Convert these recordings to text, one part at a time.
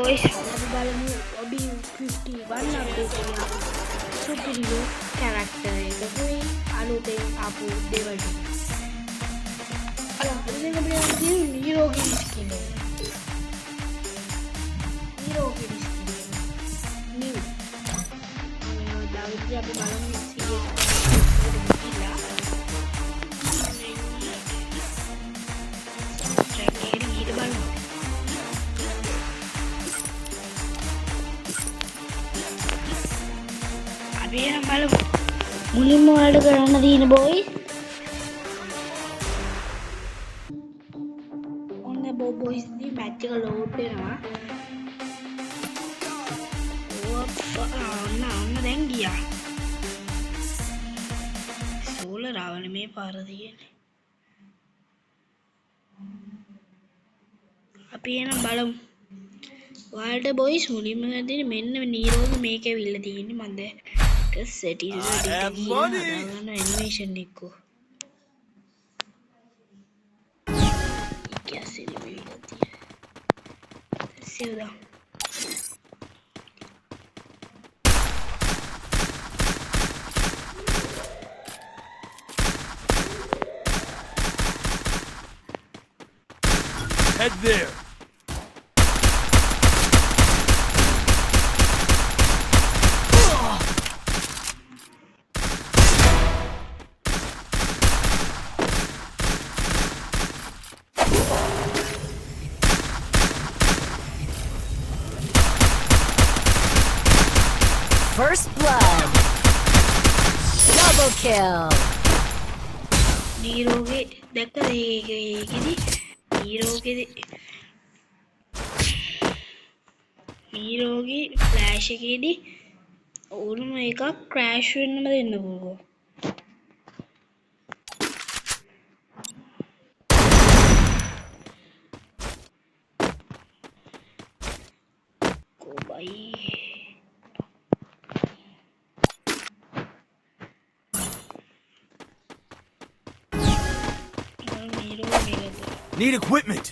Boys, අපි බලමු OB51 update එකේ ආපු සුපිරිම කැරක්ටර් එකකුයි අලුතෙන් ආපු දේවල් ටික. අලුතෙන් අපිට තියෙන නිරෝගී ස්කිල් එක. නිරෝගී ස්කිල් එක. නිව්. දාවිත් අපි බලමු සීරියස් කියලා. ට්‍රැකර් ඊට බලමු. මුලින්ම ඔයාලට කරන්න තියෙන බොයිස් ඔන්න බොයිස් දී මැච් එක ලෝඩ් වෙනවා ඔන්න දැන් ගියා සෝලර් ආවනේ මේ පාර තියෙන්නේ අපි එනම් බලමු ඔයාලට බොයිස් මුලින්ම දෙන්නේ මෙන්න නීරෝග මේක ඇවිල්ලා තියෙන්නේ මන්ද set is animation देखो क्या से रिवील होती है सीधा head there. First blood. Double kill. නීරෝගේ දැක්කද ඒකෙදි නීරෝගේ ෆ්ලෑෂ් එකේදී ඕනම එකක් ක්‍රෑෂ් වෙන්නම දෙන්න පුළුවන්. කොබයි Need equipment.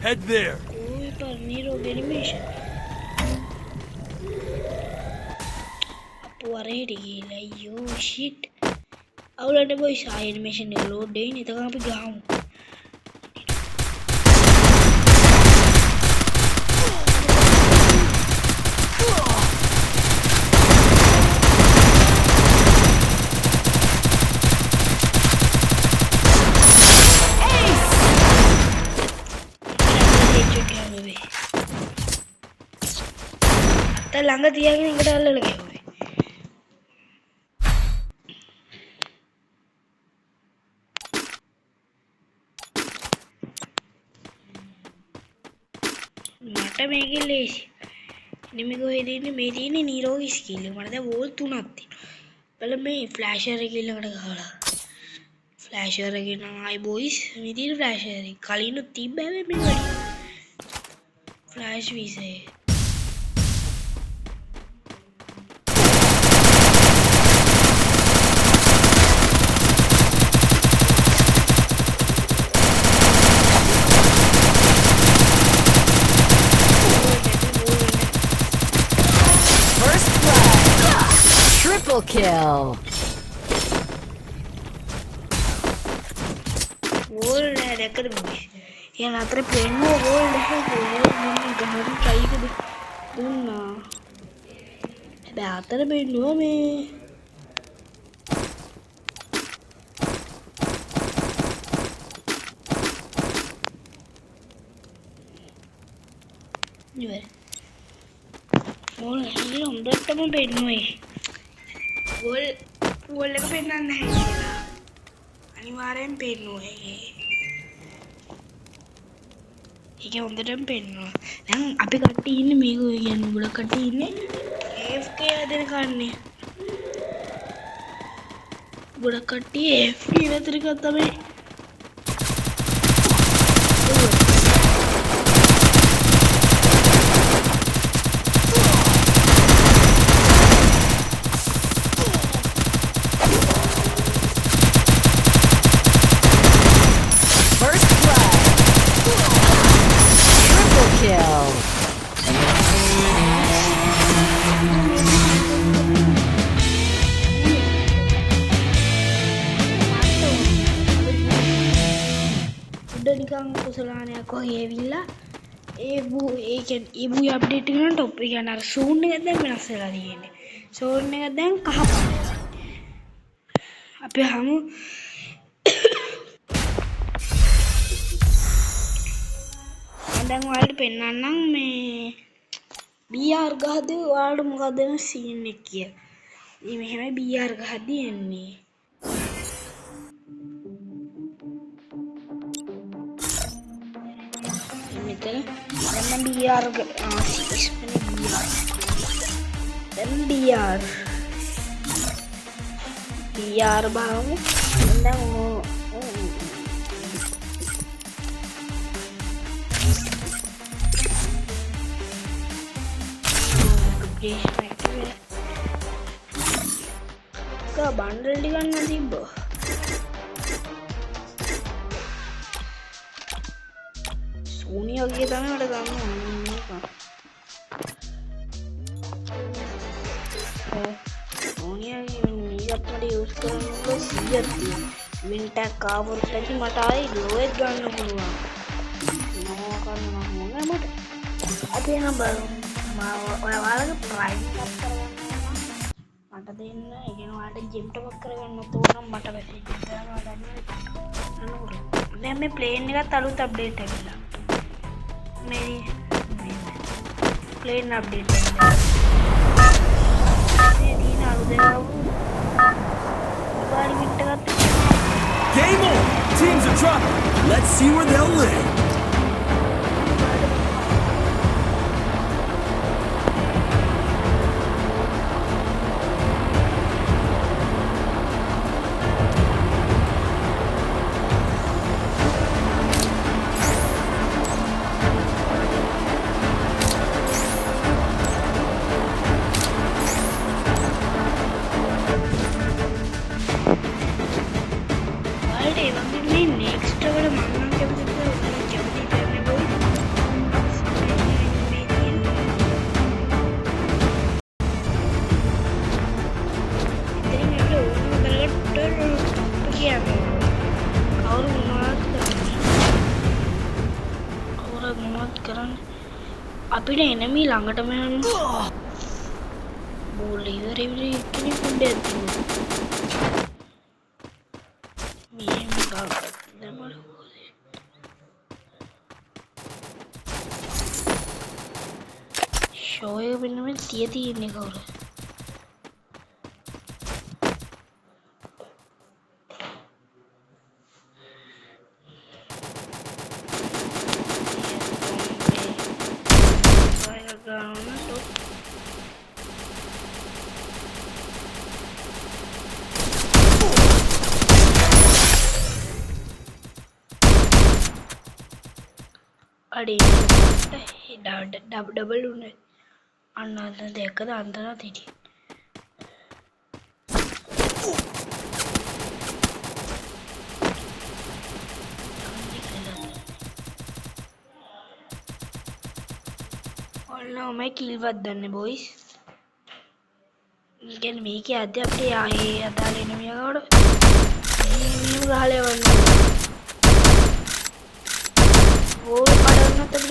Head there. Oi, पर नीरव animation. අපෝ අරහෙට ගිහලා අයියෝ shit. අවුලට boys animation එක load වෙන්නේ. එතකන් අපි ගහමු. ළඟ තියාගෙන එකට අල්ලලා ගියා. මට මේකේ ලේසි. නිමි කොහෙද ඉන්නේ මේ තියෙන්නේ නීරෝගී ස්කිල් එක. මට දැන් වෝල් 3ක් තියෙනවා. බලන්න මේ ෆ්ලෑෂර් එක ඊළඟට ගහලා. ෆ්ලෑෂර් එකේ නම් ආයි බොයිස් මේ තියෙන ෆ්ලෑෂර් එක. කලින් තිබ්බ හැබැයි මේ වැඩි. ෆ්ලෑෂ් විසේ Triple kill. Wall දැක්කද මොකද? යන අතර පෙන්නෝ වෝල් දෙකක් ගහන්න try එක දුන්නා. හැබැයි අතර පෙන්නුවා මේ ඉවර. වෝල් හරියට හොඳටම පෙන්නුවේ. වෝල් එක පෙන්නන්න නැහැ කියලා. අනිවාර්යෙන් පෙන්නුවා ඒක හොඳටම පෙන්නුවා. දැන් අපි කට්ටිය ඉන්නේ මේක කියන්නේ ගොඩක් කට්ටිය ඉන්නේ AFK හදන කන්නේ. ගොඩක් කට්ටිය AFK විතර එක තමයි First blood. උඩ නිකන් කුසලානයක් වගේ ඇවිල්ලා ඒ කියන්නේ අප්ඩේට් කරන টොප් එක යන අර සූන් එක දැන් වෙනස් වෙලා තියෙන්නේ. සූන් එක දැන් කහ පාටයි. අපි හමු මම දැන් ඔයාලට පෙන්නන්නම් මේ BR ගහද්දී ඔයාලට මොකක්ද වෙන සීන් එක කියලා. මේ මෙහෙමයි BR ගහද්දී එන්නේ. මෙතන දැන් මම BR දැන් BR බලමු. දැන් බණ්ඩල් ටික ගන්න තිබ්බා. සෝනියා වගේ තමයි මට ගන්න ඕනේ. සෝනියාගේ මේකත් මට යූස් කරන්න ඕන 100ක් තියෙනවා. වින්ටක් ආවොත් ඇති මට ආයි ලෝයත් ගන්න පුළුවන්. මොනවා කරන්න ඕනේ මට. අපි නම් බලමු. ඔයාලගේ ප්‍රයිස් අප් කරගන්න මට දෙන්න. ඒ කියන්නේ ඔයාලට ජිම් ටොප් කරගන්න ඕන මට වැටෙන්න දානවා ගන්න. දැන් මේ ප්ලේන් එකත් අලුත් අප්ඩේට් එකලා. මේ ප්ලේන් අප්ඩේට් එකලා. මේ දින අලුත් දේවල් බාරි මිට ගත්තා. Game on! Teams are dropping. Let's see where they'll live. අපිට එනමි ළඟටම යන්න බෝල් ඉවර කෙනෙක් උඩ ඇතුළු මෙහෙම ගාවන්න මට ෂෝ එක වෙනම තියෙන්නේ කවුරු डबल उन्हें अन्ना देखकर अंदर थी और ना मैं किल वद्दने बॉयज इनके मी के आते अपने आए अदा लेने में और नीम गाले वाले वो पढ़ना तब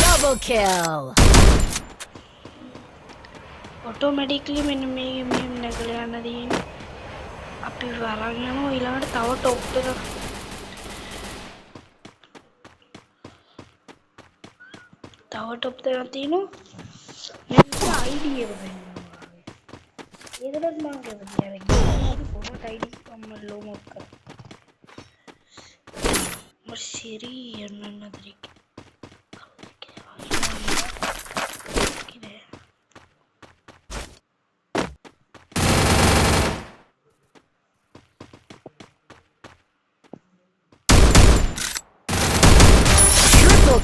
Double kill. ऑटोमेटिकली मैंने मैं निकल आना दी අපි වරන් යනවා ඊළඟට තව টොප් එක තව টොප් දෙකක් තියෙනවා මම අයිඩි එක දෙන්නවා ඒකවත් මම කැමතියි අර ගේම් කොහොමද අයිඩි කම්ම ලෝමොක් කර මර්සිරි යන්න නදරි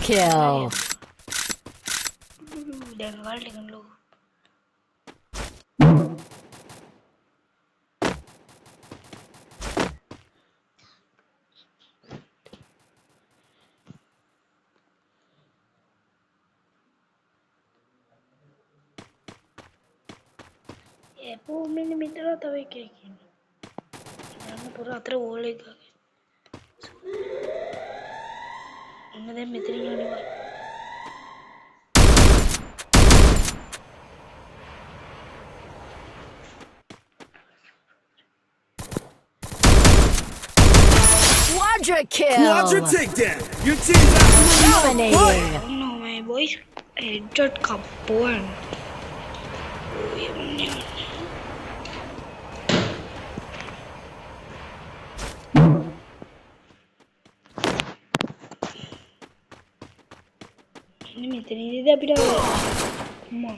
Kill. Dengar dengan lu. Ya, bu mini mitra tahu kayak gini. Karena pura atra boleh gak? ඔන්න දැන් මෙතන යනවා. Quadra kill. Quadra takedown. Your team's absolutely on Dominating. fire. No, my boys. Headshot kapuan. ini මෙතනදී අපිට අම්මා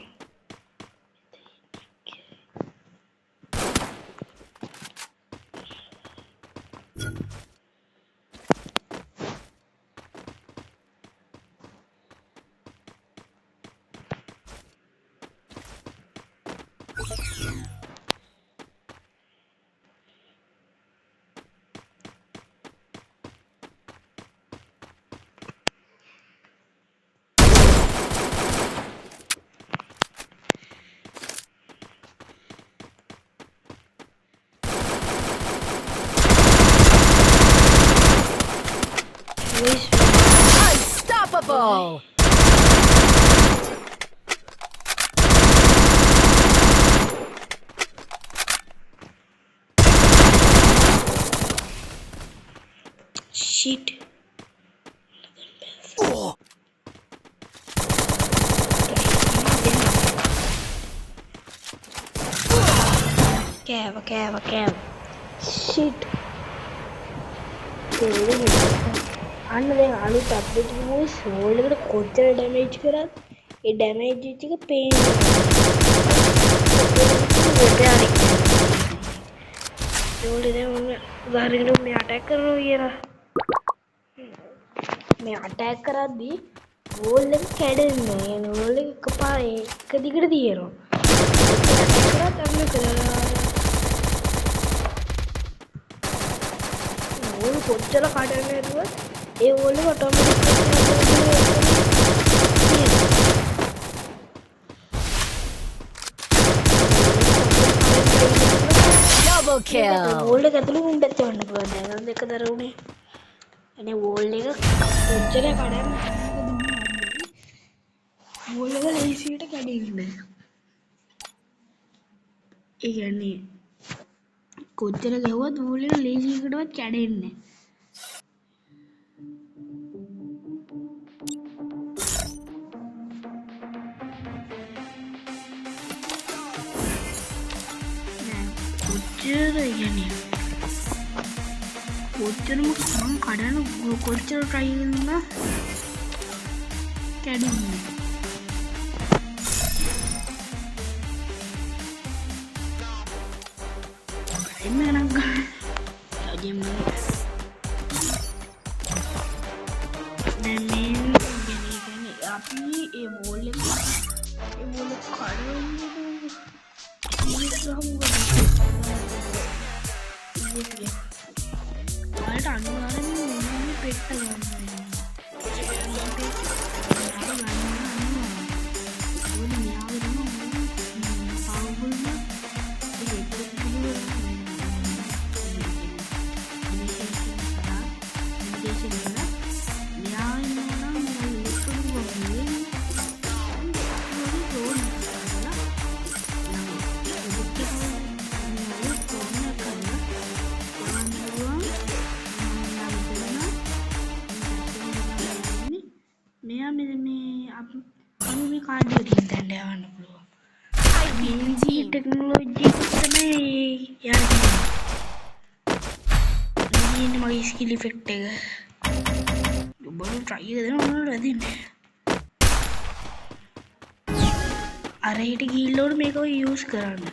Unstoppable. shit Oh. කෑව shit අන්න දැන් අලුත් අප්ඩේට් එකේ සෝල් එකට කොච්චර ඩැමේජ් කරත් ඒ ඩැමේජ් ටික පේන්නේ නැහැ. ඒවල දැන් උදාහරණයකට මේ අටැක් කරනවා කියලා. මේ අටැක් කරද්දී වෝල් එක කැඩෙන්නේ නැහැ. වෝල් එක එකපාරේ එක දිගට තියෙනවා. ඒක කරත් අන්න කරලා වෝල් කොච්චර කඩන්නේ නැතුවත් ඒ වෝල් එක ඔටෝමැටික් Double kill. වෝල් එක ඇතුළේ මුණ්ඩත් යවන්න පුළුවන්. දැන් දෙක දරුනේ. අනේ වෝල් එක කොච්චර කඩන්නේ වෝල් එක ලේසියට කැඩෙන්නේ නැහැ. ඒ කියන්නේ කොච්චර ගැහුවත් වෝල් එක ලේසියකටවත් කැඩෙන්නේ නැහැ. කොච්චර කියන්නේ කොච්චරම මම කඩන කොච්චර try කරනවා කැඩෙන්නේ එන්න ගණන් ගන්න දැන් මේ අපි ඒ වෝල් එක කඩන්නේ ඔයාලට අනිවාර්යෙන්ම මේ පෙට්ට ගන්න වෙනවා. මෙයා මේ අපි කාඩ් එකකින් දැන් යවන්න පුළුවන්. මේ ටෙක්නොලොජි එක තමයි යන්නේ. මේ මගේ ස්කිල් ඉෆෙක්ට් එක. ඔබට try එක දෙන්න ඕන රැදින්නේ. අර හිට ගිහිල්ලා උඩ මේක යූස් කරන්න.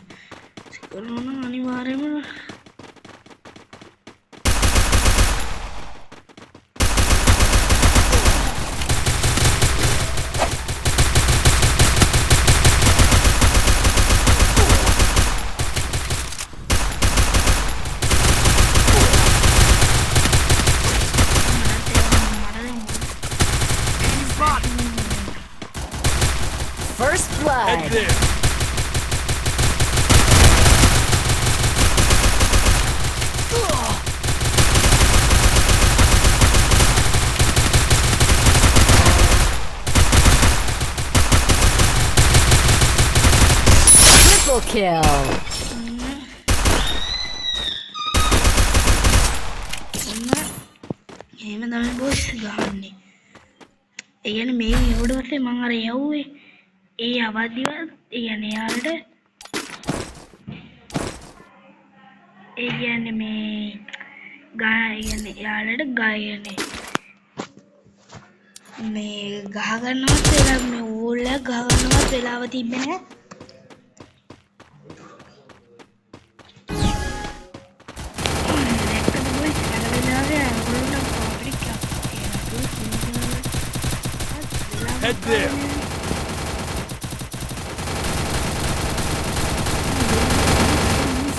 කරනවා නම් අනිවාර්යයෙන්ම First blood. Head there. kill. එහෙම තමයි බොස් ගහන්නේ. ඒ කියන්නේ මේ එවුඩ පස්සේ මම අර යවුවේ ඒ අවදිව ඒ කියන්නේ යාළුවට ඒ කියන්නේ මේ කියන්නේ යාළුවට ගායනේ මේ ගහ ගන්නවත් වෙලා මේ ඕල්ලා ගහ ගන්නවත් වෙලාව තිබ්බේ නැහැ. Head there.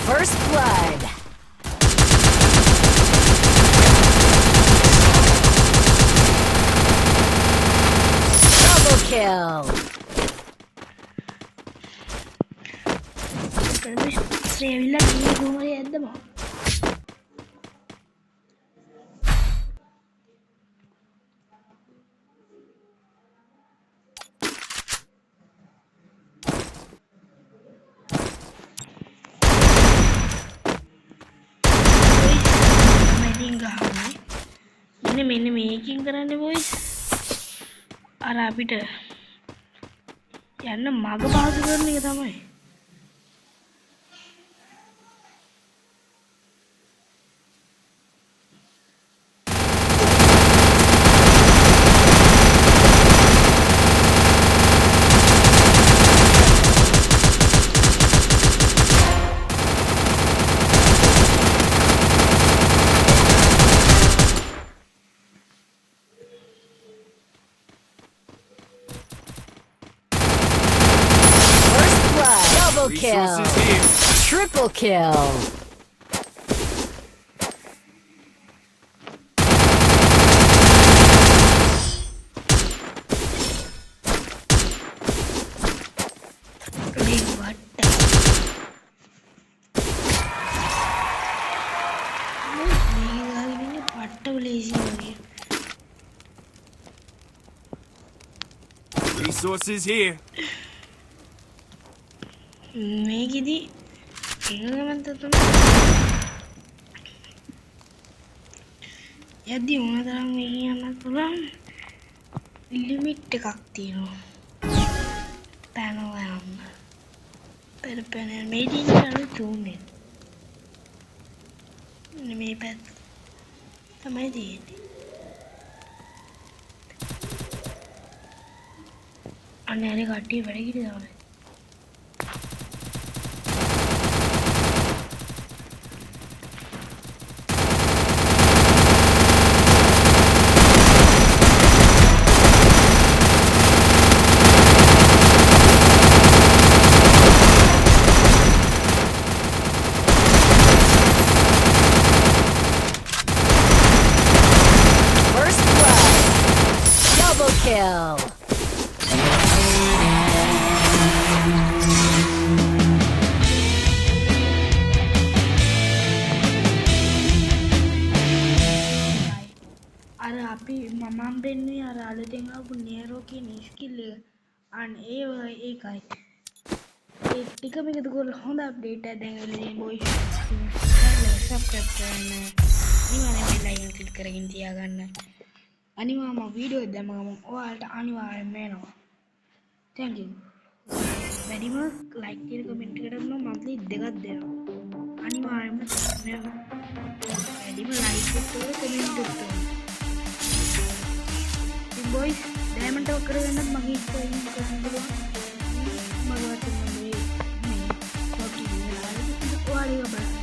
First blood. Double kill. ඇවිල්ලා මේ ගෝමරේ ඇද්දම මෙන්න මේකින් කරන්න බොයිස් අර අපිට යන්න මග පහසු කරන එක තමයි. Double kill. Resources here. Triple kill. Resources here. මේකෙදි ඒකමන්ත තමයි යද්දි මොන තරම් මේ කියන්න පුළුවන් ලිමිට් එකක් තියෙනවා පැනලා යන්න පැන මේ දින අලු තුනේ මේ පැත්ත තමයි තියෙන්නේ අනේ අර කට්ටිය වැඩ කිරි දානවා. Kill. අර අපි මමම් පෙන්නුවේ අර අලුතෙන් ආපු නියරෝ කියන ස්කිල් එක. අනේ ඒකයි. ඒ ටික මේකද කරලා හොඳ අප්ඩේට් එකක් දැන් එන්නේ බොයි. සබ්ස්ක්‍රයිබ් කරන්න. ඉතින් මේ ලයික් ක්ලික් කරගෙන තියාගන්න. අනිවාර්යයෙන්ම වීඩියෝ දැම්මම ඔයාලට අනිවාර්යයෙන්ම එනවා. Thank you. වැඩිම ලයික් කියන කමෙන්ට් එකකට නම් මන්ත්ලි දෙකක් දෙනවා. අනිවාර්යයෙන්ම දෙනවා. වැඩිම ලයික් එකක් කමෙන්ට් එකක්. boys diamond එක කරගන්නත් මගේ ඉස්සරහින් කරන්න පුළුවන්. මම වතුනේ මේ කොටි වල ඔයාලගේ බලන්න.